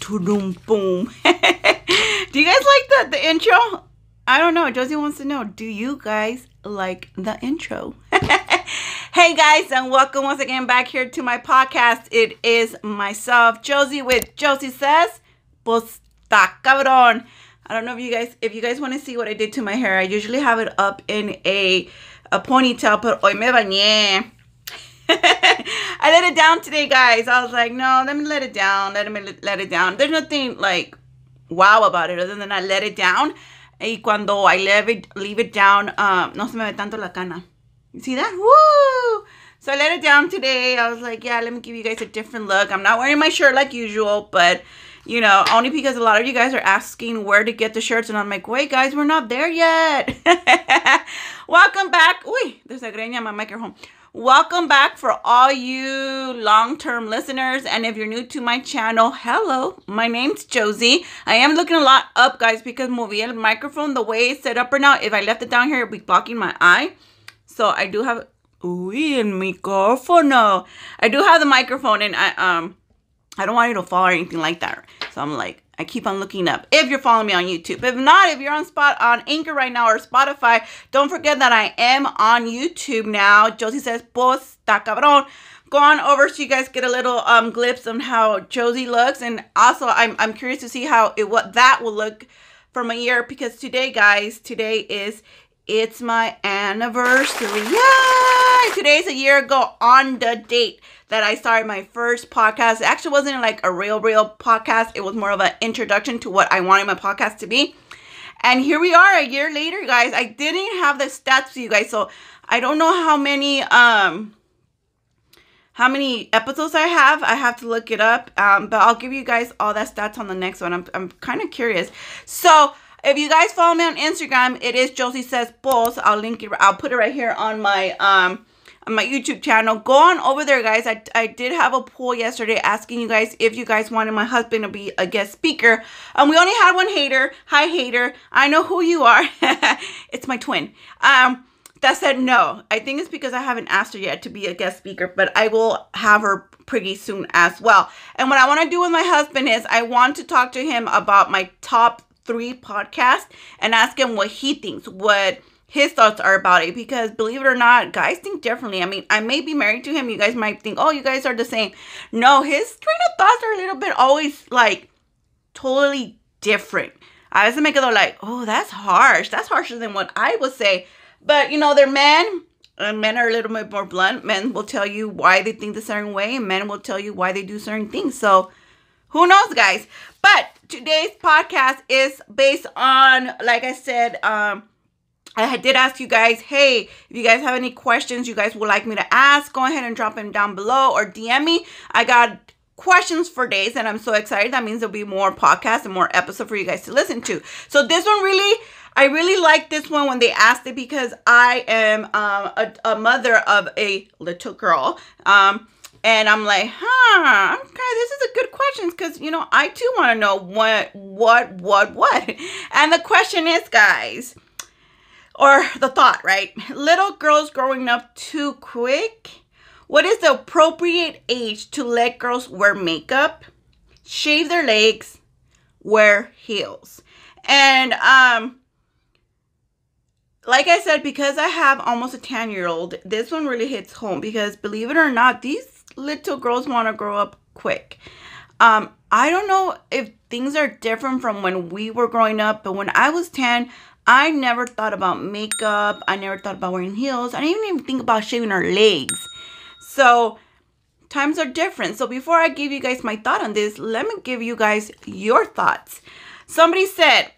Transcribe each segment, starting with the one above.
Boom. Do you guys like the intro? I don't know. Josie wants to know. Do you guys like the intro? Hey guys, and welcome once again back here to my podcast. It is myself, Josie, with Josie Says, Pues ta cabrón. I don't know if you guys want to see what I did to my hair. I usually have it up in a ponytail, but hoy me bañé. I let it down today, guys. I was like, no, let me let it down. Let it down. There's nothing like wow about it other than I let it down. Y cuando I leave it down, no se me ve tanto la cana. You see that? Woo! So I let it down today. I was like, yeah, let me give you guys a different look. I'm not wearing my shirt like usual, but you know, only because a lot of you guys are asking where to get the shirts, and I'm like, wait, guys, we're not there yet. Welcome back. Uy, there's a greña on my microphone. Welcome back for all you long-term listeners. And if you're new to my channel, hello, my name's Josie. I am looking a lot up, guys, because moví el microphone the way it's set up right now. If I left it down here, it would be blocking my eye. So I do have, uy, el micrófono. I do have the microphone, and I don't want it to fall or anything like that. So I'm like, I keep on looking up. If you're following me on YouTube. If not, if you're on Anchor right now or Spotify, don't forget that I am on YouTube now. Josie Says, Pues ta cabrón. Go on over so you guys get a little glimpse on how Josie looks. And also, I'm curious to see what that will look from a year. Because today, guys, it's my anniversary. Yay! Today's a year ago on the date that I started my first podcast. It actually wasn't like a real podcast. It was more of an introduction to what I wanted my podcast to be. And here we are a year later, guys. I didn't have the stats for you guys, so I don't know how many episodes I have. I have to look it up. But I'll give you guys all that stats on the next one. I'm kind of curious. So if you guys follow me on Instagram, it is Josie Says Pues. I'll link it. I'll put it right here on my YouTube channel. Go on over there, guys. I did have a poll yesterday asking you guys if you guys wanted my husband to be a guest speaker. And we only had one hater. Hi, hater. I know who you are. It's my twin. That said no. I think it's because I haven't asked her yet to be a guest speaker, but I will have her pretty soon as well. And what I want to do with my husband is I want to talk to him about my top 3 podcasts and ask him what he thinks, what his thoughts are about it, because believe it or not, guys think differently. I mean, I may be married to him. You guys might think, oh, you guys are the same. No, his train of thoughts are a little bit always like totally different. I was make it like, oh, that's harsh. That's harsher than what I would say. But, you know, they're men, and men are a little bit more blunt. Men will tell you why they think the certain way, and men will tell you why they do certain things. So who knows, guys? But today's podcast is based on, like I said, I did ask you guys, hey, if you guys have any questions you guys would like me to ask, go ahead and drop them down below or DM me. I got questions for days, and I'm so excited. That means there'll be more podcasts and more episodes for you guys to listen to. So this one I really like this one when they asked it, because I am a mother of a little girl. And I'm like, okay, this is a good question, because, you know, I too want to know what. And the question is, guys, or the thought, right? Little girls growing up too quick. What is the appropriate age to let girls wear makeup, shave their legs, wear heels? And like I said, because I have almost a 10-year-old, this one really hits home, because believe it or not, these little girls want to grow up quick. I don't know if things are different from when we were growing up, but when I was 10, I never thought about makeup. I never thought about wearing heels. I didn't even think about shaving our legs. So times are different. So before I give you guys my thought on this, let me give you guys your thoughts. Somebody said,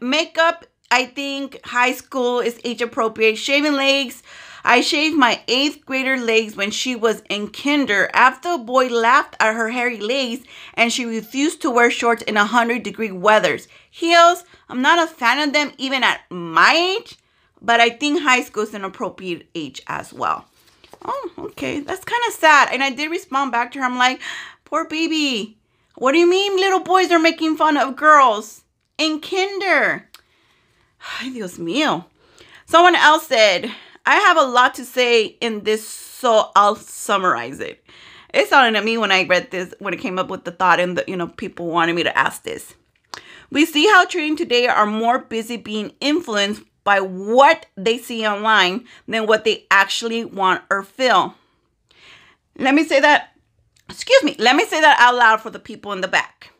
makeup, I think high school is age appropriate. Shaving legs, I shaved my 8th grader legs when she was in kinder after a boy laughed at her hairy legs and she refused to wear shorts in 100-degree weathers. Heels, I'm not a fan of them even at my age, but I think high school is an appropriate age as well. Oh, okay. That's kind of sad. And I did respond back to her. I'm like, poor baby. What do you mean little boys are making fun of girls in kinder? Ay, Dios mío. Someone else said, I have a lot to say in this, so I'll summarize it. It sounded to me when I read this, when it came up with the thought, and people wanted me to ask this. We see how children today are more busy being influenced by what they see online than what they actually want or feel. Let me say that out loud for the people in the back.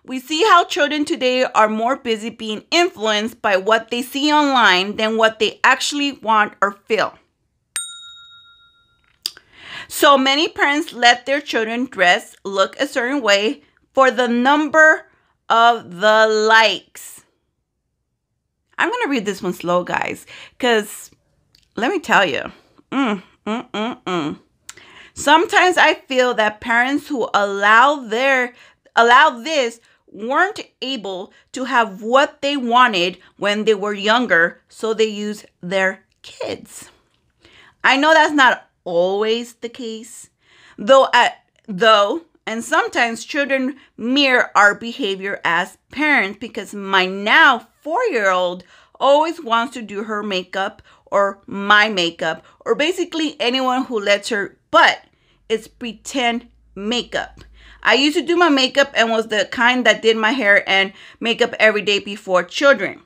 We see how children today are more busy being influenced by what they see online than what they actually want or feel. So many parents let their children dress, look a certain way for the number of the likes. I'm going to read this one slow, guys, because let me tell you, sometimes I feel that parents who allow this weren't able to have what they wanted when they were younger, so they use their kids. I know that's not always the case, though, and sometimes children mirror our behavior as parents, because my now 4-year-old always wants to do her makeup or my makeup, or basically anyone who lets her, but it's pretend makeup. I used to do my makeup and was the kind that did my hair and makeup every day before children.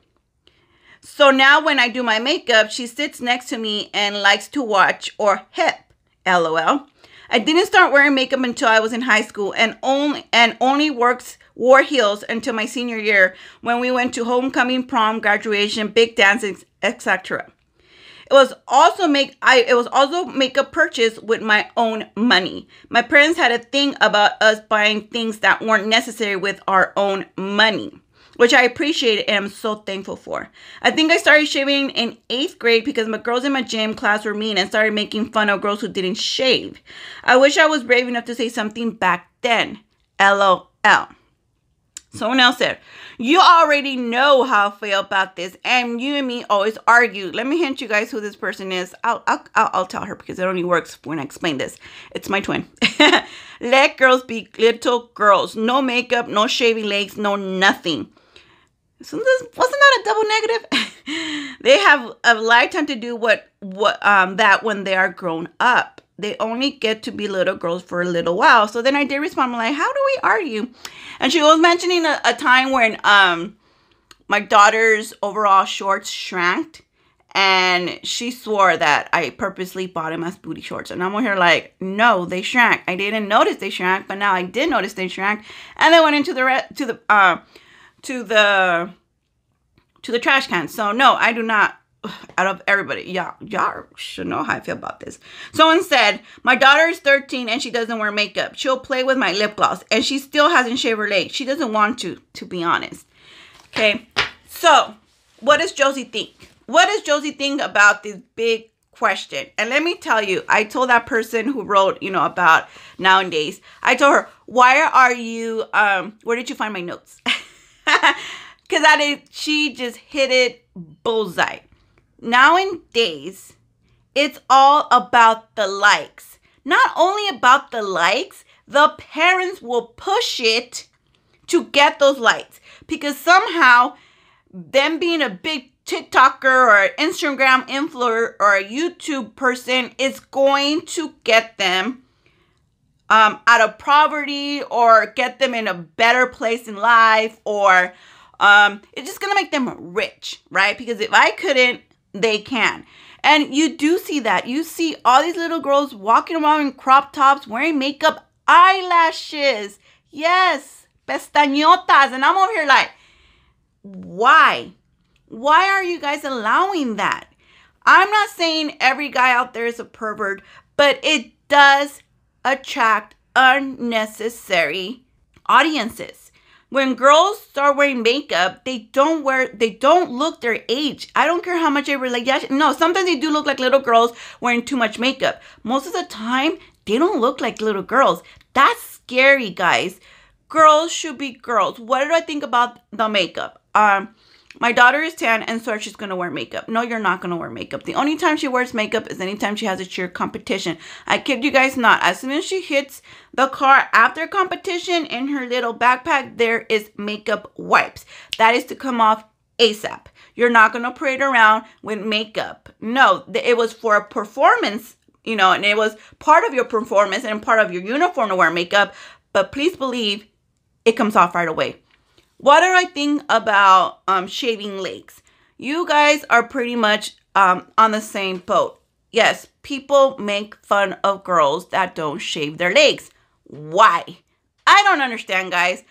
So now when I do my makeup, she sits next to me and likes to watch or hip. LOL. I didn't start wearing makeup until I was in high school and only wore heels until my senior year when we went to homecoming, prom, graduation, big dances, etc. It was also makeup purchase with my own money. My parents had a thing about us buying things that weren't necessary with our own money, which I appreciate and am so thankful for. I think I started shaving in 8th grade because my girls in my gym class were mean and started making fun of girls who didn't shave. I wish I was brave enough to say something back then. LOL. Someone else said, you already know how I feel about this, and you and me always argue. Let me hint you guys who this person is. I'll tell her because it only works when I explain this. It's my twin. Let girls be little girls. No makeup, no shaving legs, no nothing. So wasn't that a double negative? They have a lifetime to do that when they are grown up. They only get to be little girls for a little while. So then I did respond, I'm like, how do we argue? And she was mentioning a time when my daughter's overall shorts shrank, and she swore that I purposely bought them as booty shorts. And I'm over here like, no, they shrank. I didn't notice they shrank, but now I did notice they shrank. And then went into the trash can. So no, I do not. Out of everybody, y'all should know how I feel about this. Someone said, my daughter is 13 and she doesn't wear makeup. She'll play with my lip gloss and she still hasn't shaved her legs. She doesn't want to be honest. Okay, so what does Josie think? What does Josie think about this big question? And let me tell you, I told that person who wrote, about nowadays, I told her, why are you, where did you find my notes? Because she just hit it bullseye. Nowadays, it's all about the likes. Not only about the likes, the parents will push it to get those likes. Because somehow, them being a big TikToker or Instagram influencer or a YouTube person is going to get them out of poverty or get them in a better place in life, or it's just going to make them rich, right? Because if I couldn't, they can. And you do see that. You see all these little girls walking around in crop tops, wearing makeup, eyelashes. Yes, pestañotas. And I'm over here like, why? Why are you guys allowing that? I'm not saying every guy out there is a pervert, but it does attract unnecessary audiences. When girls start wearing makeup, they don't look their age. I don't care how much they were like, yeah, no, sometimes they do look like little girls wearing too much makeup. Most of the time, they don't look like little girls. That's scary, guys. Girls should be girls. What did I think about the makeup? My daughter is 10 and so she's going to wear makeup. No, you're not going to wear makeup. The only time she wears makeup is anytime she has a cheer competition. I kid you guys not. As soon as she hits the car after competition, in her little backpack, there is makeup wipes. That is to come off ASAP. You're not going to parade around with makeup. No, it was for a performance and it was part of your performance and part of your uniform to wear makeup. But please believe it comes off right away. What do I think about shaving legs? You guys are pretty much on the same boat. Yes, people make fun of girls that don't shave their legs. Why? I don't understand, guys.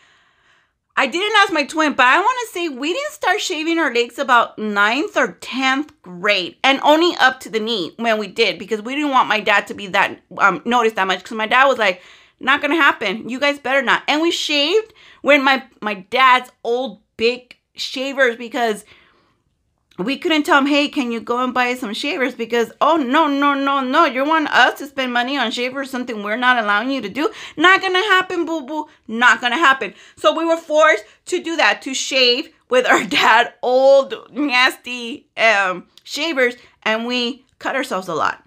I didn't ask my twin, but I want to say we didn't start shaving our legs about 9th or 10th grade, and only up to the knee when we did, because we didn't want my dad to be that noticed that much, because my dad was like, not going to happen. You guys better not. And we shaved when my dad's old big shavers, because we couldn't tell him, hey, can you go and buy some shavers? Because, oh, no. You want us to spend money on shavers, something we're not allowing you to do? Not going to happen, boo-boo. Not going to happen. So we were forced to do that, to shave with our dad old, nasty shavers, and we cut ourselves a lot.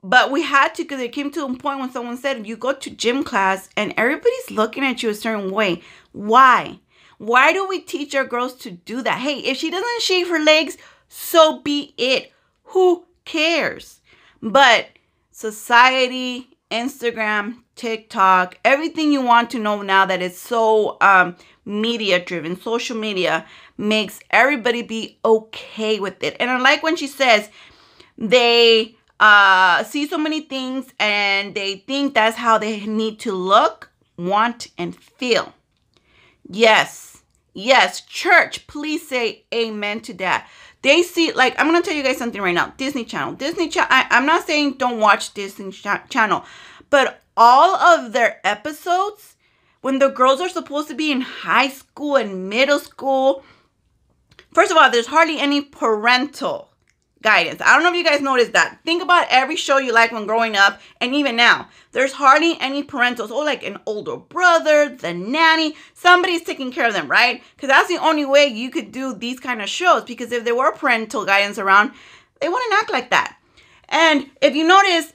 But we had to, because it came to a point when someone said, you go to gym class and everybody's looking at you a certain way. Why? Why do we teach our girls to do that? Hey, if she doesn't shave her legs, so be it. Who cares? But society, Instagram, TikTok, everything you want to know now that is so media driven, social media makes everybody be okay with it. And I like when she says they see so many things and they think that's how they need to look, want, and feel. Yes, church, please say amen to that. They see, like, I'm going to tell you guys something right now. Disney Channel. I'm not saying don't watch Disney Channel, but all of their episodes, when the girls are supposed to be in high school and middle school, first of all, there's hardly any parental guidance. I don't know if you guys noticed that. Think about every show you like when growing up, and even now. There's hardly any parentals. Oh, like an older brother, the nanny. Somebody's taking care of them, right? Because that's the only way you could do these kind of shows. Because if there were parental guidance around, they wouldn't act like that. And if you notice,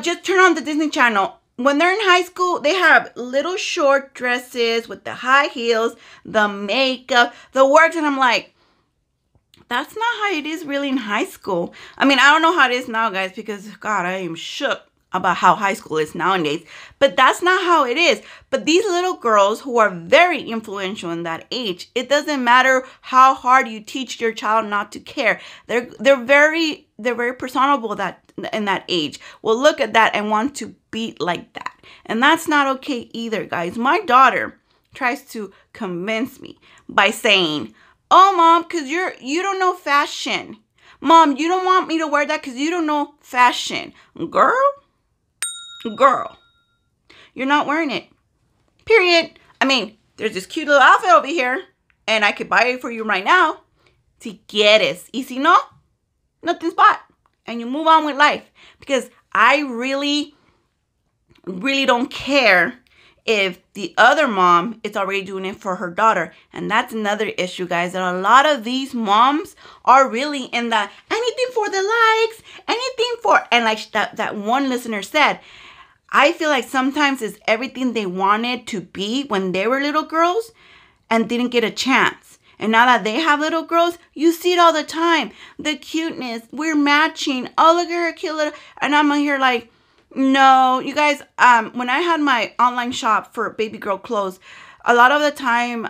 just turn on the Disney Channel. When they're in high school, they have little short dresses with the high heels, the makeup, the works. And I'm like, that's not how it is really in high school. I mean, I don't know how it is now, guys, because, God, I am shook about how high school is nowadays. But that's not how it is. But these little girls who are very influential in that age, it doesn't matter how hard you teach your child not to care. They're very personable in that age. Will look at that and want to be like that. And that's not okay either, guys. My daughter tries to convince me by saying, oh, Mom, because you don't know fashion. Mom, you don't want me to wear that because you don't know fashion. Girl, you're not wearing it. Period. I mean, there's this cute little outfit over here, and I could buy it for you right now. Si quieres. Y si no, nothing's bought. And you move on with life. Because I really don't care if the other mom is already doing it for her daughter. And that's another issue, guys, that a lot of these moms are really in the anything for the likes, anything for, and like that one listener said, I feel like sometimes it's everything they wanted to be when they were little girls and didn't get a chance. And now that they have little girls, you see it all the time. The cuteness, we're matching. Oh, look at her cute little, and I'm here like, no, you guys, when I had my online shop for baby girl clothes, a lot of the time,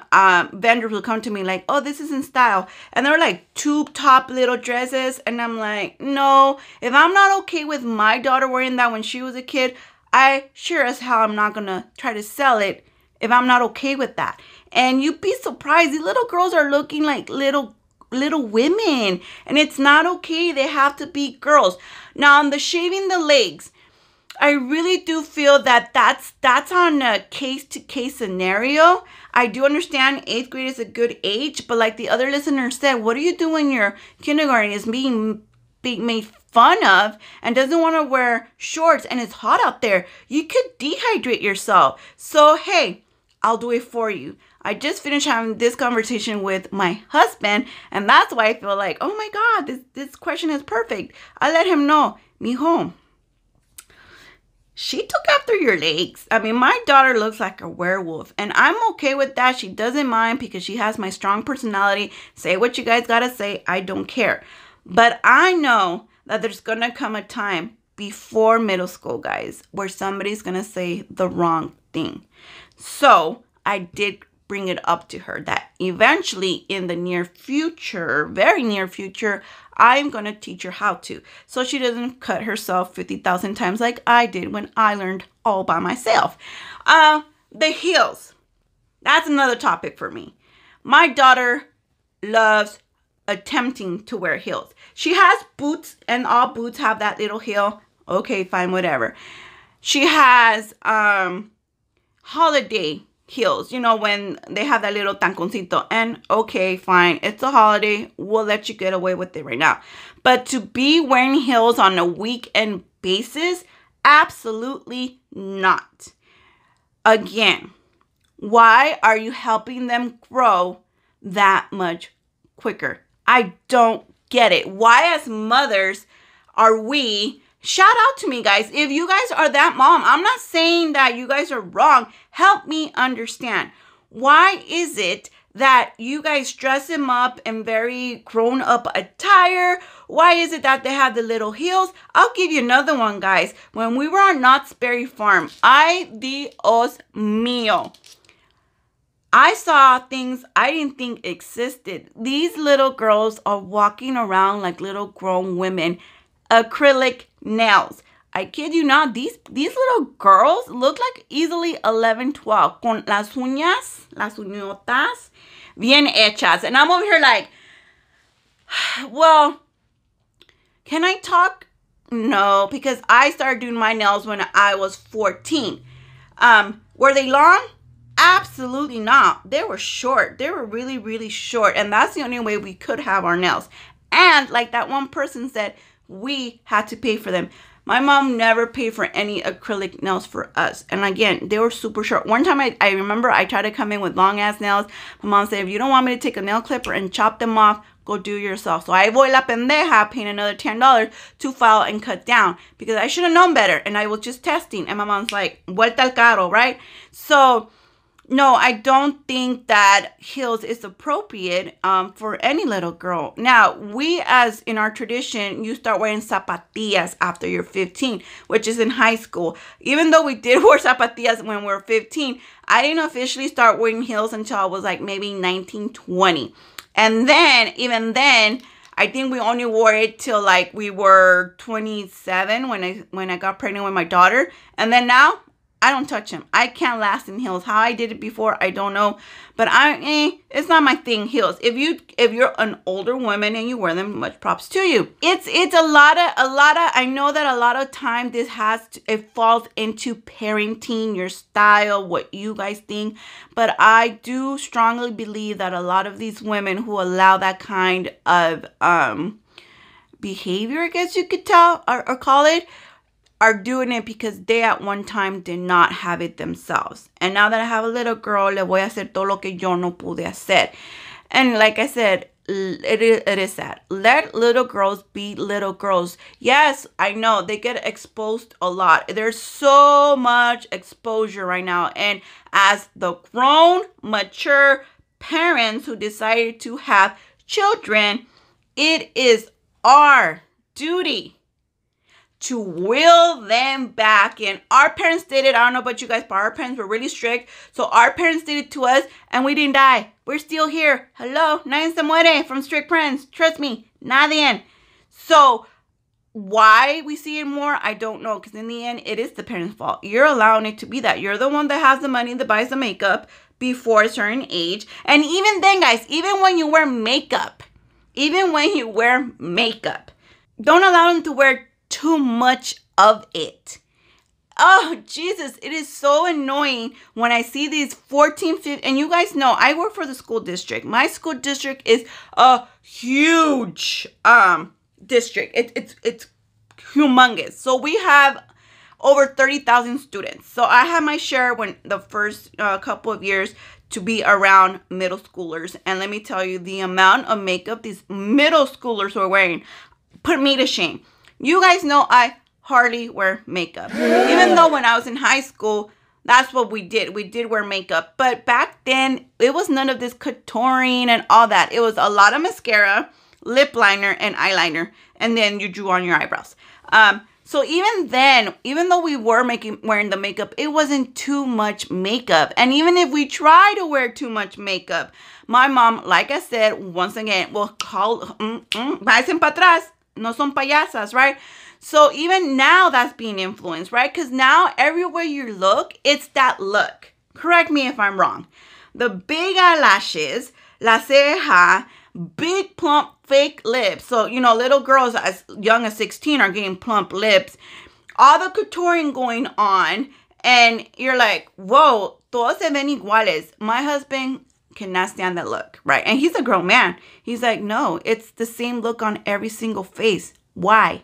vendors will come to me like, oh, this is in style. And they're like tube top little dresses. And I'm like, no, if I'm not okay with my daughter wearing that when she was a kid, I sure as hell I'm not going to try to sell it if I'm not okay with that. And you'd be surprised. These little girls are looking like little women. And it's not okay. They have to be girls. Now, on the shaving the legs, I really do feel that that's on a case-to-case scenario. I do understand 8th grade is a good age, but like the other listener said, what do you do when your kindergarten is being made fun of and doesn't want to wear shorts and it's hot out there? You could dehydrate yourself. So, hey, I'll do it for you. I just finished having this conversation with my husband, and that's why I feel like, oh my God, this question is perfect. I let him know, mijo, she took after your legs. I mean, my daughter looks like a werewolf, and I'm okay with that. She doesn't mind because she has my strong personality. Say what you guys gotta say. I don't care. But I know that there's going to come a time before middle school, guys, where somebody's going to say the wrong thing. So I did bring it up to her that eventually in the near future, very near future, I'm going to teach her how to. So she doesn't cut herself 50,000 times like I did when I learned all by myself. The heels. That's another topic for me. My daughter loves attempting to wear heels. She has boots, and all boots have that little heel. Okay, fine, whatever. She has holiday heels, you know, when they have that little taconcito. And okay, fine, it's a holiday. We'll let you get away with it right now. But to be wearing heels on a weekend basis, absolutely not. Again, why are you helping them grow that much quicker? I don't get it. Why, as mothers, are we... Shout out to me, guys. If you guys are that mom, I'm not saying that you guys are wrong. Help me understand. Why is it that you guys dress them up in very grown-up attire? Why is it that they have the little heels? I'll give you another one, guys. When we were on Knott's Berry Farm, ay Dios mío, I saw things I didn't think existed. These little girls are walking around like little grown women. Acrylic nails. I kid you not, these little girls look like easily 11, 12. Con las uñas, las uñotas, bien hechas. And I'm over here like, well, can I talk? No, because I started doing my nails when I was 14. Were they long? Absolutely not. They were short. They were really, really short. And that's the only way we could have our nails. And like that one person said, we had to pay for them. My mom never paid for any acrylic nails for us. And again, they were super short. One time I remember I tried to come in with long ass nails. My mom said, if you don't want me to take a nail clipper and chop them off, go do it yourself. So I voy la pendeja paying another $10 to file and cut down because I should have known better. And I was just testing. And my mom's like, vuelta al carro, right? So no, I don't think that heels is appropriate for any little girl. Now, we as in our tradition, you start wearing zapatillas after you're 15, which is in high school. Even though we did wear zapatillas when we were 15, I didn't officially start wearing heels until I was like maybe 19, 20. And then, even then, I think we only wore it till like we were 27 when I got pregnant with my daughter. And then now, I don't touch them. I can't last in heels. How I did it before, I don't know. But it's not my thing, heels. If you're an older woman and you wear them, much props to you. It's a lot of, I know that a lot of time it falls into parenting, your style, what you guys think. But I do strongly believe that a lot of these women who allow that kind of behavior, I guess you could tell or call it, are doing it because they at one time did not have it themselves. And now that I have a little girl, le voy a hacer todo lo que yo no pude hacer. And like I said, it is sad. Let little girls be little girls. Yes, I know they get exposed a lot. There's so much exposure right now. And as the grown, mature parents who decided to have children, it is our duty to will them back in. Our parents did it. I don't know about you guys, but our parents were really strict. So our parents did it to us and we didn't die. We're still here. Hello, nadie se muere from strict parents. Trust me, nadie. So why we see it more, I don't know. Because in the end, it is the parents' fault. You're allowing it to be that. You're the one that has the money that buys the makeup before a certain age. And even then, guys, even when you wear makeup, don't allow them to wear too much of it. Oh, Jesus, it is so annoying when I see these 14, 15, and you guys know, I work for the school district. My school district is a huge district. It's humongous. So we have over 30,000 students. So I had my share when the first couple of years to be around middle schoolers. And let me tell you, the amount of makeup these middle schoolers were wearing put me to shame. You guys know I hardly wear makeup. Even though when I was in high school, that's what we did. We did wear makeup. But back then, it was none of this contouring and all that. It was a lot of mascara, lip liner, and eyeliner. And then you drew on your eyebrows. So even then, even though we were wearing the makeup, it wasn't too much makeup. And even if we try to wear too much makeup, my mom, like I said, once again, will call, vayan para atrás, no son payasas, right? So even now that's being influenced, right? Because now everywhere you look, it's that look. Correct me if I'm wrong. The big eyelashes, la ceja, big plump fake lips. So, little girls as young as 16 are getting plump lips. All the contouring going on. And you're like, whoa, todos se ven iguales. My husband cannot stand that look, right? And he's a grown man. He's like, no, it's the same look on every single face. Why?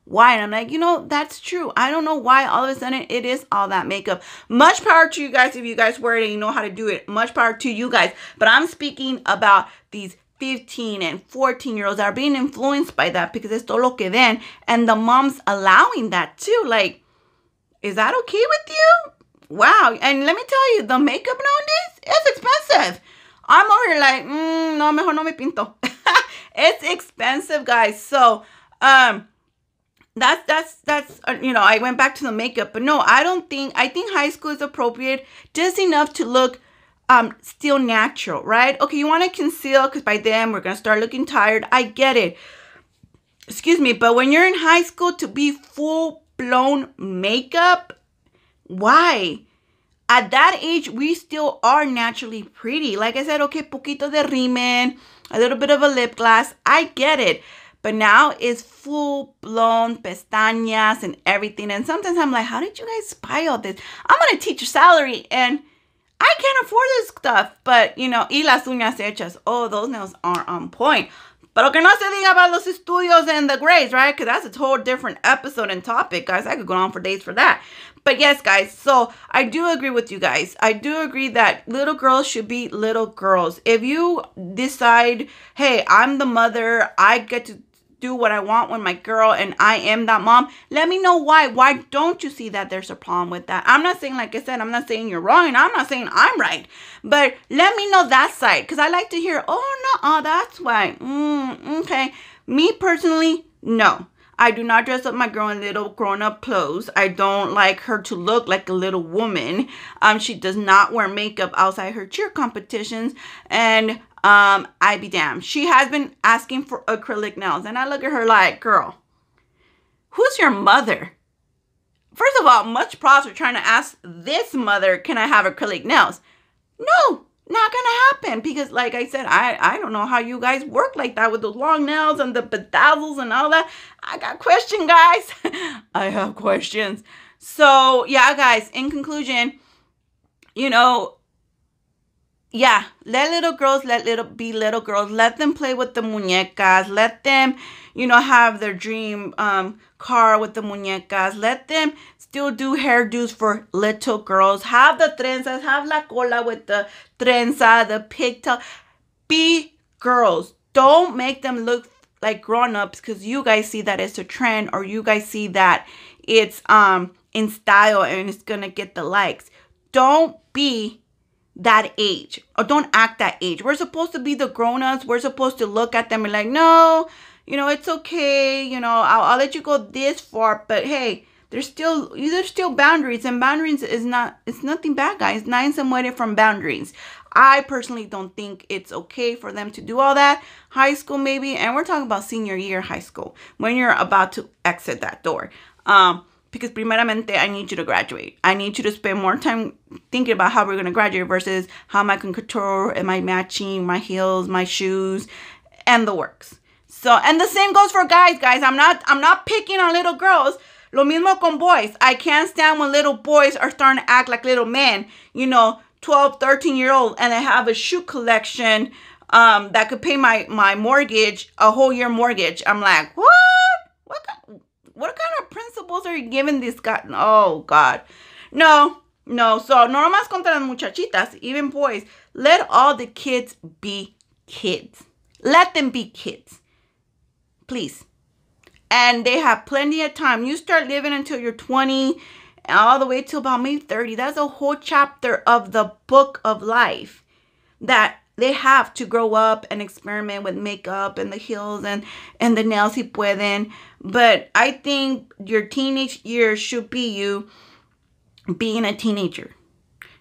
And I'm like, that's true. I don't know why all of a sudden it is all that makeup. Much power to you guys if you guys wear it and you know how to do it. Much power to you guys. But I'm speaking about these 15 and 14-year-olds that are being influenced by that because it's todo lo que ven. And the moms allowing that too. Like, is that okay with you? Wow. And let me tell you, the makeup nowadays is expensive. I'm over here like, no, mejor no me pinto. It's expensive, guys. So, that's I went back to the makeup, but no, I think high school is appropriate, just enough to look still natural, right? Okay, you want to conceal because by then we're going to start looking tired. I get it. Excuse me, but when you're in high school to be full-blown makeup, why? At that age, we still are naturally pretty. Like I said, okay, poquito de rímel, a little bit of a lip gloss. I get it. But now it's full-blown pestañas and everything. And sometimes I'm like, how did you guys buy all this? I'm going to teach your salary and I can't afford this stuff. But, y las uñas hechas. Oh, those nails are on point. Pero que no se diga about los estudios and the grades, right? Because that's a whole different episode and topic, guys. I could go on for days for that. But yes, guys, so I do agree with you guys. I do agree that little girls should be little girls. If you decide, hey, I'm the mother, I get to do what I want with my girl and I am that mom, let me know why. Why don't you see that there's a problem with that? I'm not saying, like I said, I'm not saying you're wrong and I'm not saying I'm right. But let me know that side because I like to hear, oh, no, that's why. Okay. Me personally, no. I do not dress up my girl in little grown-up clothes. I don't like her to look like a little woman. She does not wear makeup outside her cheer competitions. And I be damned. She has been asking for acrylic nails. And I look at her like, girl, who's your mother? First of all, much props for trying to ask this mother, can I have acrylic nails? No. Not gonna happen because, like I said, I don't know how you guys work like that with those long nails and the bedazzles and all that. I got questions, guys. I have questions. So, yeah, guys, in conclusion, yeah, let little girls be little girls. Let them play with the muñecas. Let them, have their dream car with the muñecas. Let them still do hairdos for little girls. Have the trenzas. Have la cola with the trenza, the pigtail. Be girls. Don't make them look like grown-ups because you guys see that it's a trend or you guys see that it's in style and it's going to get the likes. Don't be that age or don't act that age. We're supposed to be the grown-ups. We're supposed to look at them and like, no, it's okay. I'll let you go this far, but hey, there's still boundaries, and boundaries it's nothing bad, guys. Nadie se muere from boundaries. I personally don't think it's okay for them to do all that. High school maybe, and we're talking about senior year high school when you're about to exit that door. Because primeramente, I need you to graduate. I need you to spend more time thinking about how we're going to graduate versus how am I going to couture, am I matching my heels, my shoes, and the works. So, and the same goes for guys, I'm not picking on little girls. Lo mismo con boys. I can't stand when little boys are starting to act like little men. 12, 13-year-old, and they have a shoe collection that could pay my mortgage, a whole year mortgage. I'm like, what? What kind of principles are you giving this guy? Oh, God. No. So, no más contra las muchachitas, even boys. Let all the kids be kids. Let them be kids. Please. And they have plenty of time. You start living until you're 20 and all the way till about maybe 30. That's a whole chapter of the book of life that They have to grow up and experiment with makeup and the heels and the nails si pueden. But I think your teenage years should be you being a teenager.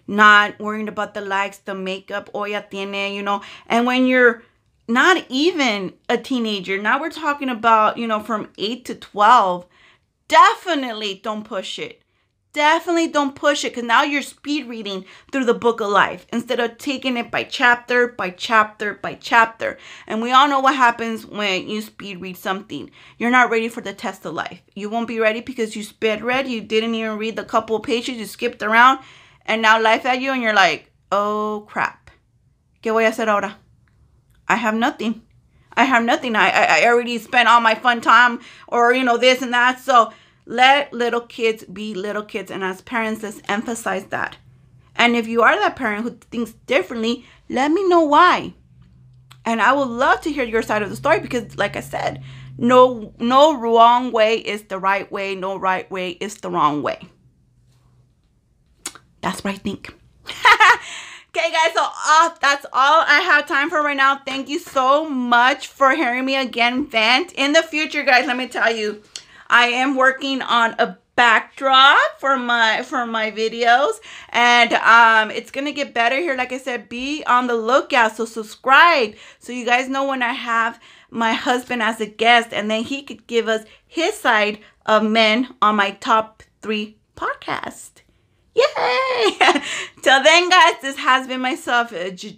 Not worrying about the likes, the makeup, o ya tiene, you know. And when you're not even a teenager, now we're talking about, you know, from 8 to 12, definitely don't push it. Definitely don't push it, because now you're speed reading through the book of life instead of taking it by chapter, by chapter, by chapter. And we all know what happens when you speed read something. You're not ready for the test of life. You won't be ready because you sped read. You didn't even read the couple of pages. You skipped around. And now life at you and you're like, oh, crap. ¿Qué voy a hacer ahora? I have nothing. I already spent all my fun time or, you know, this and that. So let little kids be little kids. And as parents, let's emphasize that. And if you are that parent who thinks differently, let me know why. And I would love to hear your side of the story because, like I said, no wrong way is the right way. No right way is the wrong way. That's what I think. Okay, guys, so that's all I have time for right now. Thank you so much for hearing me again vent. In the future, guys, let me tell you, I am working on a backdrop for my videos, and it's gonna get better here. Like I said, be on the lookout, so subscribe so you guys know when I have my husband as a guest, and then he could give us his side of men on my top 3 podcast. Yay! Till then, guys, this has been myself,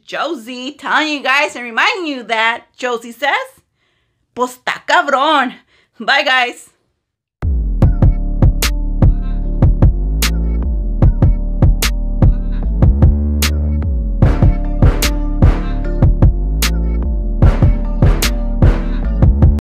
Josie, telling you guys and reminding you that Josie says, pues está cabrón. Bye, guys.